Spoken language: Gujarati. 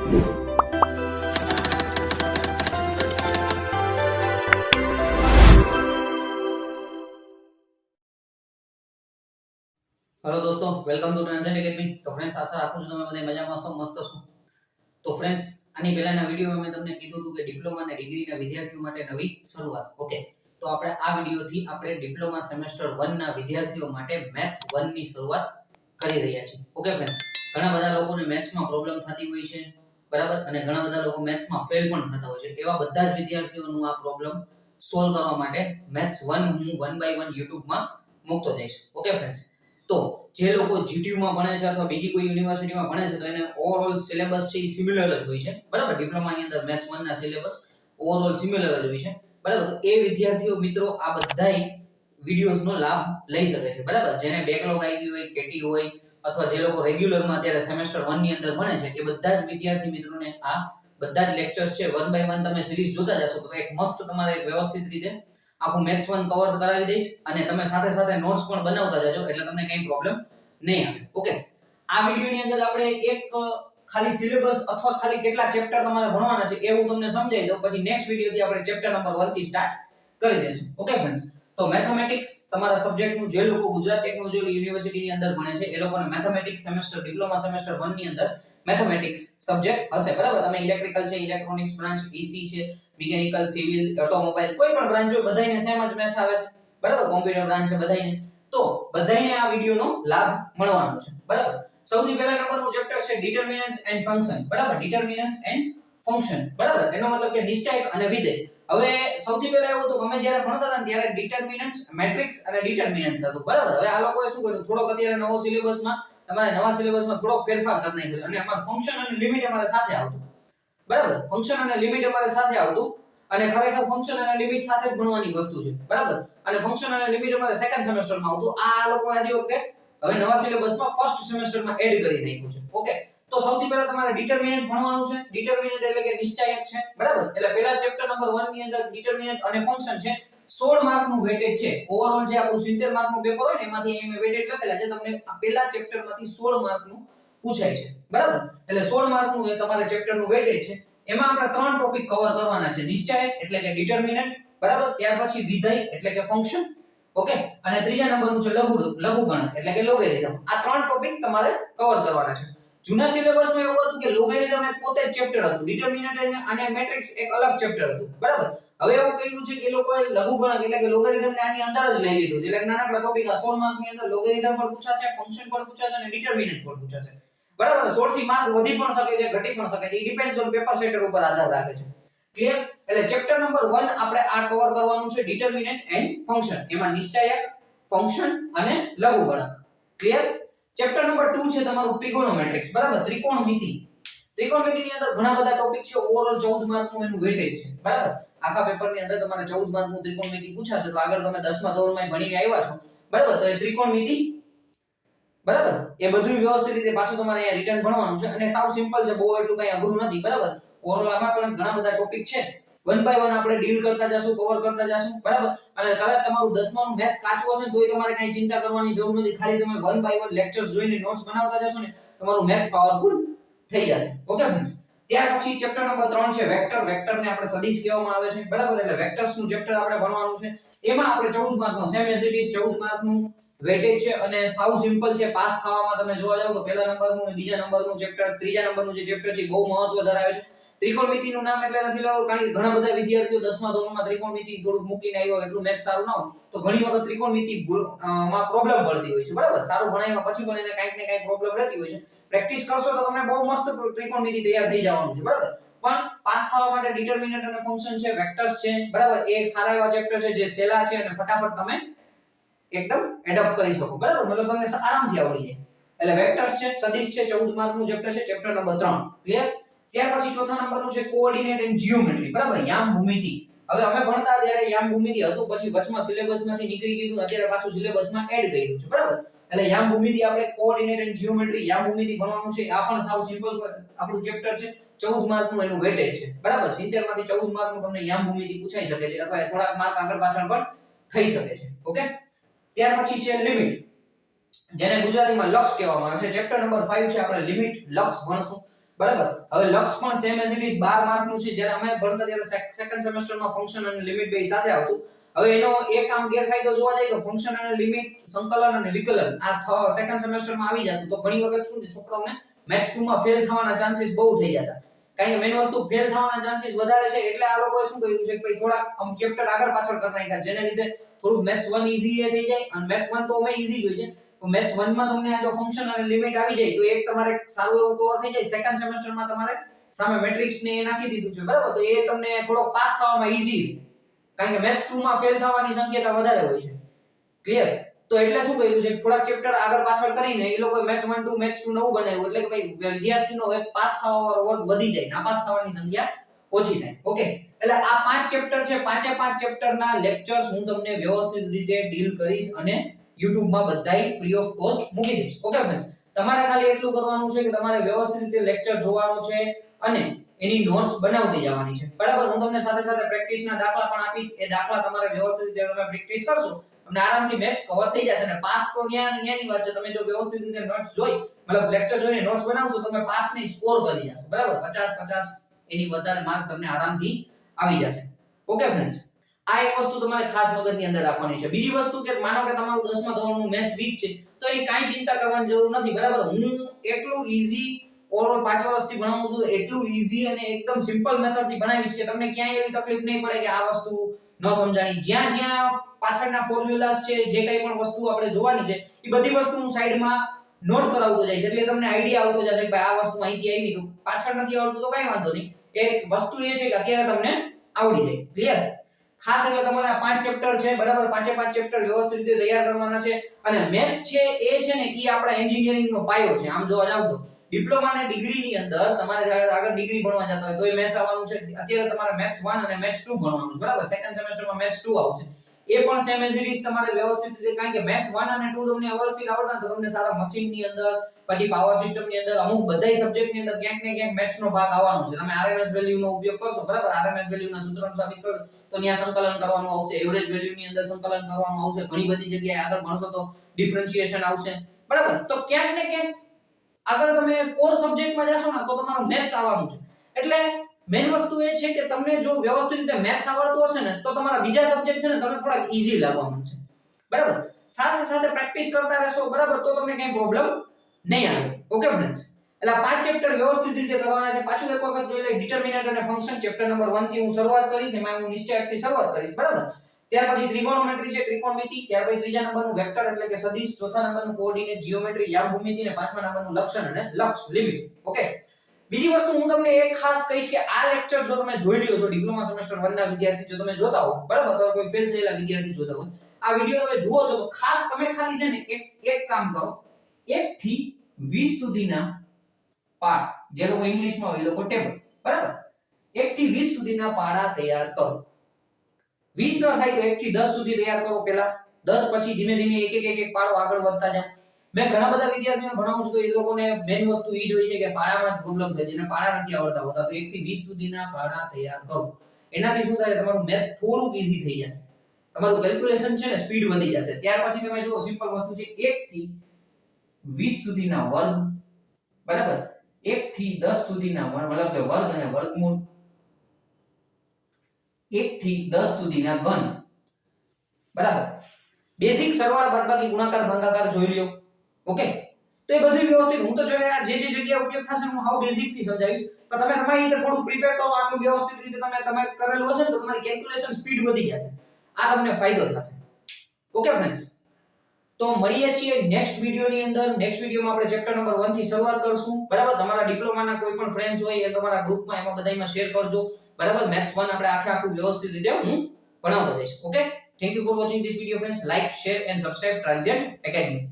हेलो दोस्तों, वेलकम टू ट्रांजिएंट एकेडमी। तो फ्रेंड्स, आशा રાખું છું તમે બધા મજામાં છો, મસ્ત છો। તો ફ્રેન્ડ્સ, આની પહેલાના વિડિયોમાં મેં તમને કીધું હતું કે ડિપ્લોમા અને ડિગ્રીના વિદ્યાર્થીઓ માટે નવી શરૂઆત। ઓકે, તો આપણે આ વિડિયોથી આપણે ડિપ્લોમા સેમેસ્ટર 1 ના વિદ્યાર્થીઓ માટે મેથ્સ 1 ની શરૂઆત કરી રહ્યા છીએ। ઓકે ફ્રેન્ડ્સ, ઘણા બધા લોકોને મેથ્સમાં પ્રોબ્લેમ થતી હોય છે, બરાબર, અને ઘણા બધા લોકો મેથ્સમાં ફેલ પણ થતા હોય છે। એવા બધા જ વિદ્યાર્થીઓનું આ પ્રોબ્લેમ સોલ્વ કરવા માટે મેથ્સ 1 હું 1 બાય 1 YouTube માં મૂકતો જઈશ। ઓકે ફ્રેન્ડ્સ, તો જે લોકો GTU માં ભણે છે અથવા બીજી કોઈ યુનિવર્સિટીમાં ભણે છે તો એને ઓવરઓલ સિલેબસ છે એ સિમિલર જ હોય છે, બરાબર। ડિપ્લોમાની અંદર મેથ્સ 1 ના સિલેબસ ઓવરઓલ સિમિલર જ હોય છે, બરાબર। તો એ વિદ્યાર્થીઓ મિત્રો આ બધાય વિડિયોઝનો લાભ લઈ શકે છે, બરાબર। જેને બેકલોગ આવી હોય, કેટી હોય, અથવા જે લોકો રેગ્યુલરમાં અત્યારે સેમેસ્ટર 1 ની અંદર ભણે છે, એ બધા જ વિદ્યાર્થી મિત્રોને આ બધા જ લેક્ચર્સ છે 1 બાય 1 તમે સિરીઝ જોતા જશો તો એક મસ્ત તમારે વ્યવસ્થિત રીતે આખું મેથ્સ 1 કવર કરાવી દઈશ અને તમે સાથે સાથે નોટ્સ પણ બનાવતા જજો એટલે તમને કંઈ પ્રોબ્લેમ નહીં આવે। ઓકે, આ વિડિયોની અંદર આપણે એક ખાલી સિલેબસ અથવા ખાલી કેટલા ચેપ્ટર તમારે ભણવાના છે એવું તમને સમજાવી દઉં, પછી નેક્સ્ટ વિડિયોથી આપણે ચેપ્ટર નંબર 1 થી સ્ટાર્ટ કરી દઈશું। ઓકે ફ્રેન્ડ્સ, તો મેથમેટિક્સ તમારા સબ્જેક્ટનું જે લોકો ગુજરાત ટેકનોલોજી યુનિવર્સિટીની અંદર ભણે છે એ લોકોને મેથમેટિક્સ સેમેસ્ટર ડિપ્લોમા સેમેસ્ટર 1 ની અંદર મેથમેટિક્સ સબ્જેક્ટ હશે, બરાબર। તમે ઇલેક્ટ્રિકલ છે, ઇલેક્ટ્રોનિક્સ બ્રાન્ચ, ઈસી છે, મિકેનિકલ, સિવિલ, ઓટોમોબાઈલ, કોઈ પણ બ્રાન્ચ હોય બધાયને સેમ જ મેથ્સ આવે છે, બરાબર। કોમ્પ્યુટર બ્રાન્ચ છે બધાયને, તો બધાયને આ વિડિયોનો લાભ મળવાનો છે, બરાબર। સૌથી પહેલા નંબરનું ચેપ્ટર છે ડિટરમિનન્ટ્સ એન્ડ ફંક્શન, બરાબર। ડિટરમિનન્ટ્સ એન્ડ ફંક્શન, બરાબર, એનો મતલબ કે નિશ્ચયક અને વિધેય। હવે સૌથી પહેલા એવું હતું કે અમે જ્યારે ભણતા હતા ત્યારે ડિટરમિનન્ટ્સ, મેટ્રિક્સ અને ડિટરમિનન્ટ્સ હતું, બરાબર। હવે આ લોકોએ શું કર્યું, થોડોક અત્યારે નવો સિલેબસમાં તમારે નવા સિલેબસમાં થોડોક ફેરફાર કરી નાખ્યો અને અમાર ફંક્શન અને લિમિટ અમારે સાથે આવતું, બરાબર। ફંક્શન અને લિમિટ અમારે સાથે આવતું અને ખરેખર ફંક્શન અને લિમિટ સાથે જ ભણવાની વસ્તુ છે, બરાબર। અને ફંક્શન અને લિમિટ અમારે સેકન્ડ સેમેસ્ટરમાં આવતું, આ લોકો આજે વખતે હવે નવા સિલેબસમાં ફર્સ્ટ સેમેસ્ટરમાં એડ કરી નાખ્યું છે। ઓકે, તો સૌથી પહેલા તમારે ડિટરમિનન્ટ ભણવાનું છે। ડિટરમિનન્ટ એટલે કે નિશ્ચયક છે, બરાબર। એટલે પહેલા ચેપ્ટર નંબર 1 ની અંદર ડિટરમિનન્ટ અને ફંક્શન છે, 16 માર્કનું વેટેજ છે। ઓવરઓલ જે આપણું 70 માર્કનું પેપર હોય ને એમાંથી અહીં વેટેજ લખેલા છે, તમને આ પહેલા ચેપ્ટરમાંથી 16 માર્કનું પૂછાય છે, બરાબર। એટલે 16 માર્કનું એ તમારા ચેપ્ટરનું વેટેજ છે। એમાં આપણે ત્રણ ટોપિક કવર કરવાના છે, નિશ્ચયક એટલે કે ડિટરમિનન્ટ, બરાબર, ત્યાર પછી વિધેય એટલે કે ફંક્શન, ઓકે, અને ત્રીજા નંબરનું છે લઘુગણક એટલે કે લોગેરિધમ। આ ત્રણ ટોપિક તમારે કવર કરવાના છે। જૂના સિલેબસમાં એવું હતું કે લોગેરિધમ એક પોતે જ ચેપ્ટર હતું, ડિટરમિનન્ટ અને મેટ્રિક્સ એક અલગ ચેપ્ટર હતું, બરાબર। હવે એવું કહ્યું છે કે લોકોએ લઘુગણક એટલે કે લોગેરિધમને આની અંદર જ લઈ લીધું છે, એટલે નાનકડા ટોપિક આ 16 માર્કની અંદર લોગેરિધમ પણ પૂછાશે, ફંક્શન પણ પૂછાશે અને ડિટરમિનન્ટ પણ પૂછાશે, બરાબર। 16 થી માર્ક વધી પણ શકે છે, ઘટી પણ શકે છે, ઈ ડિપેન્ડ્સ ઓન પેપર સેટર ઉપર આધાર રાખે છે, ક્લિયર। એટલે ચેપ્ટર નંબર 1 આપણે આ કવર કરવાનું છે, ડિટરમિનન્ટ એન્ડ ફંક્શન, એમાં નિશ્ચયક, ફંક્શન અને લઘુગણક, ક્લિયર। ચેપ્ટર નંબર 2 છે તમારું ટ્રિગોનોમેટ્રિક્સ, બરાબર, ત્રિકોણમિતિ। ત્રિકોણમિતિની અંદર ઘણા બધા ટોપિક છે, ઓવરઓલ 14 માર્કનું એનું વેટેજ છે, બરાબર। આખા પેપરની અંદર તમારે 14 માર્કનું ત્રિકોણમિતિ પૂછાશે, તો આગળ તમે 10મા ધોરણમાં ભણીને આવ્યા છો, બરાબર, તો એ ત્રિકોણમિતિ, બરાબર, એ બધું વ્યવસ્થિત રીતે પાછું તમારે અહીંયા રિટર્ન ભણવાનું છે અને સાવ સિમ્પલ છે, બહુ એટલું કઈ અઘરું નથી, બરાબર। ઓવરઓલ આમાં પણ ઘણા બધા ટોપિક છે, 1 બાય 1 આપણે ડીલ કરતા જશું, કવર કરતા જશું, બરાબર। અને કદાચ તમારું 10માનું મેથ્સ કાચું હશે તોય તમારે કઈ ચિંતા કરવાની જરૂર નથી, ખાલી તમે 1 બાય 1 લેક્ચર્સ જોઈને નોટ્સ બનાવતા જશો ને તમારું મેથ્સ પાવરફુલ થઈ જશે, ઓકે ફ્રેન્ડ્સ। ત્યાર પછી ચેપ્ટર નંબર 3 છે વેક્ટર। વેક્ટરને આપણે સદિશ કહેવામાં આવે છે, બરાબર, એટલે વેક્ટર્સનું ચેપ્ટર આપણે ભણવાનું છે। એમાં આપણે 14 માર્કનો સેમ એઝ ઇટ ઇઝ 14 માર્કનું વેટેજ છે અને સાવ સિમ્પલ છે, પાસ થવામાં તમે જોવા જાવ તો પહેલા નંબરનું અને બીજા નંબરનું ચેપ્ટર, ત્રીજા નંબરનું જે ચેપ્ટર છે બહુ મહત્વ ધરાવે છે। ત્રિકોણમિતિનું નામ એટલે નથી લેવું કારણ કે ઘણા બધા વિદ્યાર્થીઓ 10મા ધોરણમાં ત્રિકોણમિતિ થોડું મૂકીને આવ્યો, એટલું મેથ્સ સારું ન હોય તો ઘણી વખત ત્રિકોણમિતિ માં પ્રોબ્લેમ પડતી હોય છે, બરાબર। સારું ભણાવ્યા પછી પણ એને કંઈક ને કંઈક પ્રોબ્લેમ રહેતી હોય છે, પ્રેક્ટિસ કરશો તો તમને બહુ મસ્ત ત્રિકોણમિતિ તૈયાર થઈ જવાનું છે, બરાબર। પણ પાસ થવા માટે ડિટરમિનન્ટ અને ફંક્શન છે, વેક્ટર્સ છે, બરાબર, એ એક સારા એવા ચેપ્ટર છે જે સહેલા છે અને ફટાફટ તમે એકદમ એડપ્ટ કરી શકો, બરાબર, મતલબ તમને આરામથી આવડી જાય। એટલે વેક્ટર્સ છે, સદિશ છે, 14 માર્કનું ચેપ્ટર છે, ચેપ્ટર નંબર 3, ક્લિયર। ત્યાર પછી ચોથા નંબરનું છે કોઓર્ડિનેટ એન્ડ જીઓમેટ્રી, બરાબર, યામ ભૂમિતિ। હવે અમે ભણતા ત્યારે યામ ભૂમિતિ હતું, પછી વચમાં સિલેબસમાંથી નીકળી ગયું, અત્યારે પાછું સિલેબસમાં એડ કર્યું છે, બરાબર। એટલે યામ ભૂમિતિ આપણે કોઓર્ડિનેટ એન્ડ જીઓમેટ્રી યામ ભૂમિતિ ભણવાનું છે, આ પણ સાવ સિમ્પલ આપણું ચેપ્ટર છે, 14 માર્કનું એનું વેટેજ છે, બરાબર। 70 માંથી 14 માર્કનું તમને યામ ભૂમિતિ પૂછાઈ શકે છે અથવા થોડાક માર્ક આગળ પાછળ પણ થઈ શકે છે, ઓકે। ત્યાર પછી છે લિમિટ, જેને ગુજરાતીમાં લક્ષ કહેવામાં આવે છે, ચેપ્ટર નંબર 5 છે, આપણે લિમિટ લક્ષ ભણશું। બરાબર. હવે લક્ષ પણ same as it is 12 mark નું છે. જ્યારે અમે ભણતા ત્યારે સેકન્ડ સેમેસ્ટરમાં ફંક્શન અને લિમિટ બે સાથે આવતું. હવે એનો એક આમ ગેરફાયદો જોવા જાય તો ફંક્શન અને લિમિટ, સંકલન અને વિકલન આ સેકન્ડ સેમેસ્ટરમાં આવી જતું. તો ઘણી વખત શું છે છોકરાઓને મેથ્સ 2 માં ફેલ થવાના ચાન્સીસ બહુ થઈ જતા. કારણ કે મેઈન વસ્તુ ફેલ થવાના ચાન્સીસ વધારે છે એટલે આ લોકોએ શું કર્યું છે કે ભાઈ થોડા આમ ચેપ્ટર આગળ પાછળ કરી નાખ્યા, જેને લીધે થોડું મેથ્સ 1 ઈઝી થઈ જાય. અને મેથ્સ 1 તો અમે ઈઝી જોઈએ છે, તો મેથ્સ 1 માં તમને આ જો ફંક્શન અને લિમિટ આવી જાય તો એક તમારે સારું એવું કવર થઈ જાય. સેકન્ડ સેમેસ્ટરમાં તમારે સામે મેટ્રિક્સ ને એ નાખી દીધું છે, બરાબર, તો એ તમને થોડો પાસ થવામાં ઈઝી રહે. કારણ કે મેથ્સ 2 માં ફેલ થવાની શક્યતા વધારે હોય છે. ક્લિયર? તો એટલે શું કર્યું છે થોડાક ચેપ્ટર આગળ પાછળ કરીને એ લોકો મેથ્સ 1 ટુ મેથ્સ 2 નવું બનાવ્યું, એટલે કે ભાઈ વિદ્યાર્થીનો એક પાસ થવાનો વર્ગ વધી જાય, નાપાસ થવાની સંખ્યા ઓછી થાય. ઓકે, એટલે આ 5 ચેપ્ટર છે. પાંચે 5 ચેપ્ટરના લેક્ચર્સ હું તમને વ્યવસ્થિત રીતે ડીલ કરીશ અને YouTube માં બધાય ફ્રી ઓફ કોસ્ટ મૂકી દઈશ. ઓકે ફ્રેન્ડ્સ, તમારે ખાલી એટલું કરવાનું છે કે તમારે વ્યવસ્થિત રીતે લેક્ચર જોવાનો છે અને એની નોટ્સ બનાવતી જવાની છે. બરાબર, હું તમને સાથે સાથે પ્રેક્ટિસના દાખલા પણ આપીશ. એ દાખલા તમારે વ્યવસ્થિત રીતે તમે પ્રેક્ટિસ કરશો તમને આરામથી મેથ્સ કવર થઈ જશે. અને પાસ તો ન્યાની વાત છે. તમે જો વ્યવસ્થિત રીતે નોટ્સ જોઈ, મતલબ લેક્ચર જોઈને નોટ્સ બનાવશો તમે પાસની સ્કોર કરી જશો. બરાબર, 50 એની વધારે માર્ક તમને આરામથી આવી જશે. ઓકે ફ્રેન્ડ્સ, આ એક વસ્તુ તમારે ખાસ મગજની અંદર રાખવાની છે. બીજી વસ્તુ કે માનો કે તમારું 10મા ધોરણનું મેથ્સ વીક છે તો એની કાંઈ ચિંતા કરવાની જરૂર નથી. બરાબર, હું એટલું ઈઝી ઓવરઓલ 5 વર્ષથી ભણાવું છું, એટલું ઈઝી અને એકદમ સિમ્પલ મેથડથી ભણાવીશ કે તમને ક્યાંય એવી તકલીફ નહીં પડે કે આ વસ્તુ ન સમજાણી. જ્યાં જ્યાં પાછળના ફોર્મ્યુલાસ છે, જે કંઈ પણ વસ્તુ આપણે જોવાની છે એ બધી વસ્તુ હું સાઈડમાં નોટ કરાવતો જઈશ, એટલે તમને આઈડિયા આવતો જશે કે ભાઈ આ વસ્તુ અહીંથી આવી, તો પાછળ નથી આવડતું તો કઈ વાંધો નહીં. એક વસ્તુ એ છે કે અત્યારે તમને આવડી જાય. ક્લિયર? ખાસ એટલે તમારે આ 5 ચેપ્ટર છે, બરાબર, પાંચે 5 ચેપ્ટર વ્યવસ્થિત રીતે તૈયાર કરવાના છે. અને મેથ્સ છે એ છે ને એ આપણા એન્જિનિયરિંગનો પાયો છે. આમ જોવા જાવ તો ડિપ્લોમા અને ડિગ્રીની અંદર તમારે આગળ ડિગ્રી ભણવા જતા હોય તો એ મેથ્સ આવવાનું છે. અત્યારે તમારે મેથ્સ 1 અને મેથ્સ 2 ભણવાનું છે, બરાબર. સેકન્ડ સેમેસ્ટરમાં મેથ્સ 2 આવશે. એ પણ સેમ એઝ ઇટ ઇઝ તમારે વ્યવસ્થિત રીતે, કારણ કે મેથ્સ 1 અને 2 તમને વ્યવસ્થિત આવડતા તો તમને સારા મશીનની અંદર, પછી પાવર સિસ્ટમની અંદર, અમુક બધાય સબ્જેક્ટની અંદર ક્યાંક ને ક્યાંક મેથ્સનો ભાગ આવવાનો છે. તમે આરએમએસ વેલ્યુનો ઉપયોગ કરશો, બરાબર, આરએમએસ વેલ્યુના સૂત્રનો સાબિત કરશો તો ત્યાં સંકલન કરવાનું આવશે, એવરેજ વેલ્યુની અંદર સંકલન કરવાનું આવશે, ઘણી બધી જગ્યાએ આગળ ભણશો તો ડિફરન્શિએશન આવશે, બરાબર. તો ક્યાંક ને ક્યાંક આગળ તમે કોર સબ્જેક્ટમાં જશો ને તો તમારું મેથ્સ આવવાનું છે. એટલે મેઈન વસ્તુ એ છે કે તમને જો વ્યવસ્થિત રીતે મેથ્સ આવડતું હશે ને તો તમારા બીજા સબ્જેક્ટ છે ને તમને થોડા ઈઝી લાગવા માંડશે. બરાબર, સાથે સાથે પ્રેક્ટિસ કરતા રહેશો, બરાબર, તો તમને કઈ પ્રોબ્લેમ નહીં આવે. ઓકે ફ્રેન્ડ્સ, એટલે 5 ચેપ્ટર વ્યવસ્થિત રીતે કરવાના છે. પાછું એક વખત જોઈ લે, ડિટરમિનન્ટ અને ફંક્શન ચેપ્ટર નંબર 1 થી હું શરૂઆત કરીશ. એમાં હું નિશ્ચયકથી શરૂઆત કરીશ, બરાબર. ત્યાર પછી ત્રિકોણોમેટ્રી છે, ત્રિકોણમિતિ, ત્યાર પછી ત્રીજા નંબરનું વેક્ટર એટલે કે સદિશ, ચોથા નંબરનું કોઓર્ડિનેટ, જીઓમેટ્રી, યામ ભૂમિતિ, અને પાંચમા નંબરનું લક્ષણ અને લક્ષ, લિમિટ. ઓકે, બીજી વસ્તુ હું તમને એક ખાસ કહીશ કે આ લેક્ચર જો તમે જોઈ લ્યો છો, ડિપ્લોમા સેમેસ્ટર 1 ના વિદ્યાર્થી જો તમે જોતા હો, બરાબર, તો કોઈ ફેલ થયેલા વિદ્યાર્થી જોતા હોય, આ વિડિયો તમે જુઓ છો તો ખાસ તમે ખાલી છે ને એક કામ કરો, 1 થી 20 સુધીના પાઠ, જે લોકો ઇંગ્લિશમાં હોય એ લોકો ટેબલ, બરાબર, 1 થી 20 સુધીના પાડા તૈયાર કરો. 20 ન થાય તો 1 થી 10 સુધી તૈયાર કરો પહેલા, 10 પછી ધીમે ધીમે એક પાડો આગળ વધતા જાવ. મેં ઘણા બધા વિદ્યાર્થીઓને ભણાવું છું તો એ લોકોને મેઈન વસ્તુ ઈ જ હોય છે કે પાડામાં જ પ્રોબ્લેમ થાય છે અને પાડા નથી આવડતા હોતા. તો 1 થી 20 સુધીના પાડા તૈયાર કરો. એનાથી શું થાય, તમારું મેથ્સ થોડુંક ઈઝી થઈ જશે, તમારું કેલ્ક્યુલેશન છે ને સ્પીડ વધી જશે. ત્યાર પછી તમે જુઓ સિમ્પલ વસ્તુ છે, 1 થી 20 સુધીના વર્ગ, બરાબર, 1 થી 10 સુધીના મતલબ કે વર્ગ અને વર્ગમૂળ, 1 થી 10 સુધીના ઘન, બરાબર. બેઝિક સરવાળા, બાદબાકી, ગુણાકાર, ભાગાકાર જોઈ લ્યો. ઓકે, તો એ બધી વ્યવસ્થિત હું તો જો આ જે જગ્યાએ ઉપયોગ થશે હું હાઉ બેઝિક થી સમજાવીશ, પણ તમે તમારી રીતે થોડું પ્રિપેર કરો, આટલું વ્યવસ્થિત રીતે તમે કરેલું હશે ને તો તમારી કેલ્ક્યુલેશન સ્પીડ વધી જશે. આ તમને ફાયદો થશે. ઓકે ફ્રેન્ડ્સ, તો મળીએ છીએ નેક્સ્ટ વિડિયોની અંદર. નેક્સ્ટ વિડિયોમાં આપણે ચેપ્ટર નંબર 1 થી શરૂઆત કરશું, બરાબર. તમારા ડિપ્લોમાના કોઈ પણ ફ્રેન્ડ્સ હોય એ તમારા ગ્રુપમાં એમાં બધાયમાં શેર કરજો, બરાબર. મેથ્સ 1 આપણે આખું વ્યવસ્થિત રીતે હું ભણાવતો જઈશ. Okay, thank you for watching this video friends. Like, share and subscribe Transient Academy.